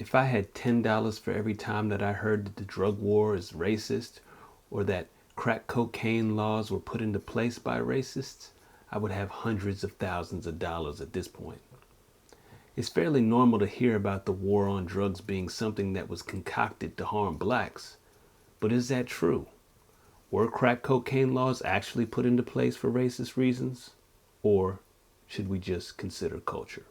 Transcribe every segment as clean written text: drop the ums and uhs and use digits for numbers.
If I had $10 for every time that I heard that the drug war is racist or that crack cocaine laws were put into place by racists, I would have hundreds of thousands of dollars at this point. It's fairly normal to hear about the war on drugs being something that was concocted to harm blacks. But is that true? Were crack cocaine laws actually put into place for racist reasons? Or should we just consider culture?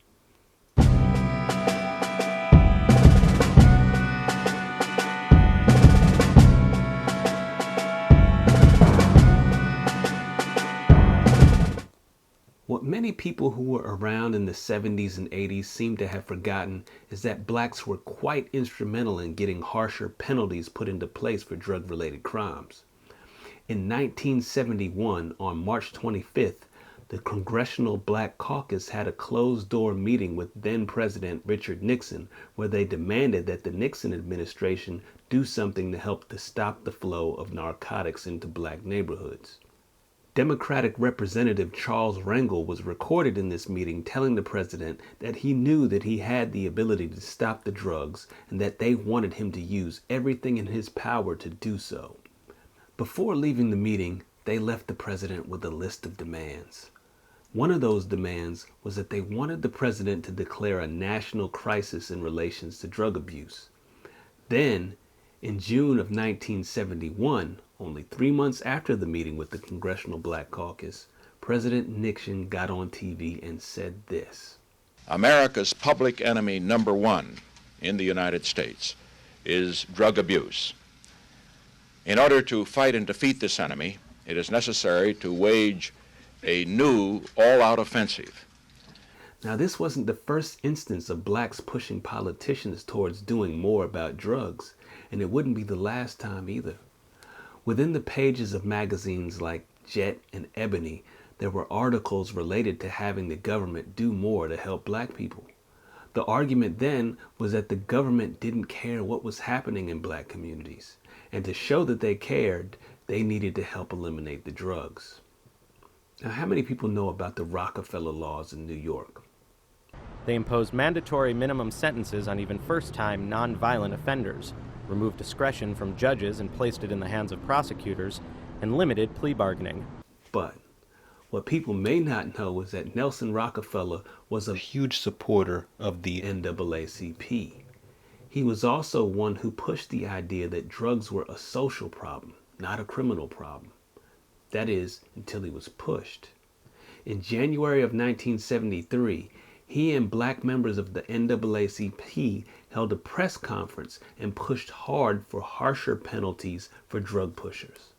What many people who were around in the 70s and 80s seem to have forgotten is that blacks were quite instrumental in getting harsher penalties put into place for drug-related crimes. In 1971, on March 25th, the Congressional Black Caucus had a closed-door meeting with then-President Richard Nixon, where they demanded that the Nixon administration do something to help to stop the flow of narcotics into black neighborhoods. Democratic Representative Charles Rangel was recorded in this meeting telling the president that he knew that he had the ability to stop the drugs and that they wanted him to use everything in his power to do so. Before leaving the meeting, they left the president with a list of demands. One of those demands was that they wanted the president to declare a national crisis in relations to drug abuse. Then, in June of 1971, only 3 months after the meeting with the Congressional Black Caucus, President Nixon got on TV and said this: America's public enemy number one in the United States is drug abuse. In order to fight and defeat this enemy, it is necessary to wage a new all-out offensive. Now, this wasn't the first instance of blacks pushing politicians towards doing more about drugs, and it wouldn't be the last time either. Within the pages of magazines like Jet and Ebony, there were articles related to having the government do more to help black people. The argument then was that the government didn't care what was happening in black communities, and to show that they cared, they needed to help eliminate the drugs. Now, how many people know about the Rockefeller Laws in New York? They imposed mandatory minimum sentences on even first-time, non-violent offenders, removed discretion from judges and placed it in the hands of prosecutors, and limited plea bargaining. But what people may not know is that Nelson Rockefeller was a huge supporter of the NAACP. He was also one who pushed the idea that drugs were a social problem, not a criminal problem. That is, until he was pushed. In January of 1973, he and black members of the NAACP held a press conference and pushed hard for harsher penalties for drug pushers.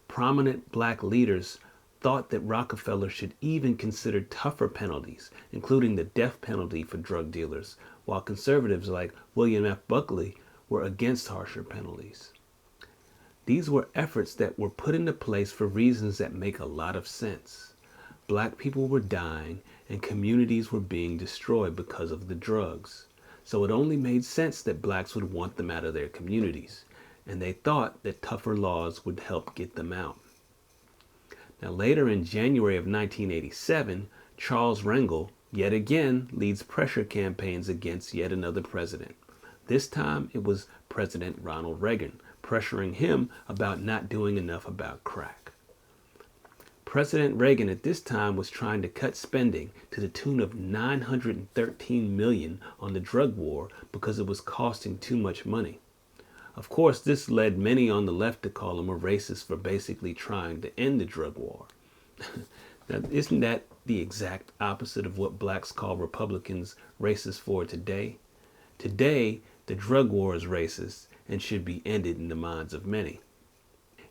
Prominent black leaders thought that Rockefeller should even consider tougher penalties, including the death penalty for drug dealers, while conservatives like William F. Buckley were against harsher penalties. These were efforts that were put into place for reasons that make a lot of sense. Black people were dying and communities were being destroyed because of the drugs. So it only made sense that blacks would want them out of their communities, and they thought that tougher laws would help get them out. Now later in January of 1987, Charles Rangel yet again leads pressure campaigns against yet another president. This time it was President Ronald Reagan, pressuring him about not doing enough about crack. President Reagan at this time was trying to cut spending to the tune of $913 million on the drug war because it was costing too much money. Of course, this led many on the left to call him a racist for basically trying to end the drug war. Now, isn't that the exact opposite of what blacks call Republicans racist for today? Today, the drug war is racist and should be ended in the minds of many.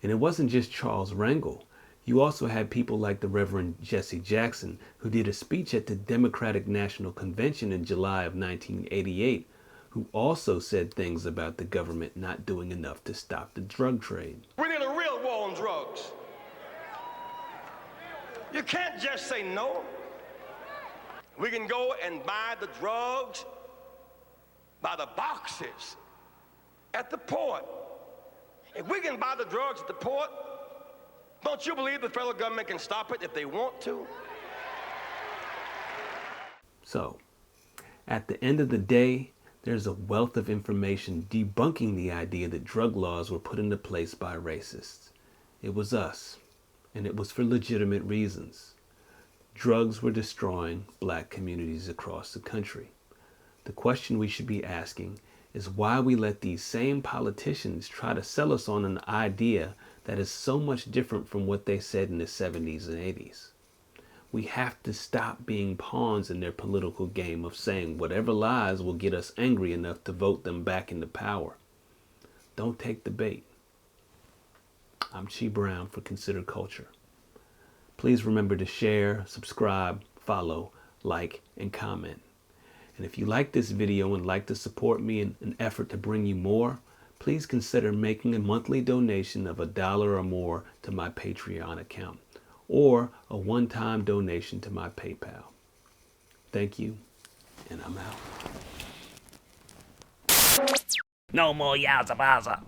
And it wasn't just Charles Rangel. You also had people like the Reverend Jesse Jackson, who did a speech at the Democratic National Convention in July of 1988, who also said things about the government not doing enough to stop the drug trade. We need a real war on drugs. You can't just say no. We can go and buy the drugs by the boxes at the port. If we can buy the drugs at the port, don't you believe the federal government can stop it if they want to? So, at the end of the day, There's a wealth of information debunking the idea that drug laws were put into place by racists. It was us, and it was for legitimate reasons. Drugs were destroying black communities across the country. The question we should be asking is why we let these same politicians try to sell us on an idea that is so much different from what they said in the 70s and 80s. We have to stop being pawns in their political game of saying whatever lies will get us angry enough to vote them back into power. Don't take the bait. I'm Chi Brown for Consider Culture. Please remember to share, subscribe, follow, like, and comment. And if you like this video and like to support me in an effort to bring you more, please consider making a monthly donation of $1 or more to my Patreon account, or a one-time donation to my PayPal. Thank you, and I'm out. No more Yaza Baza.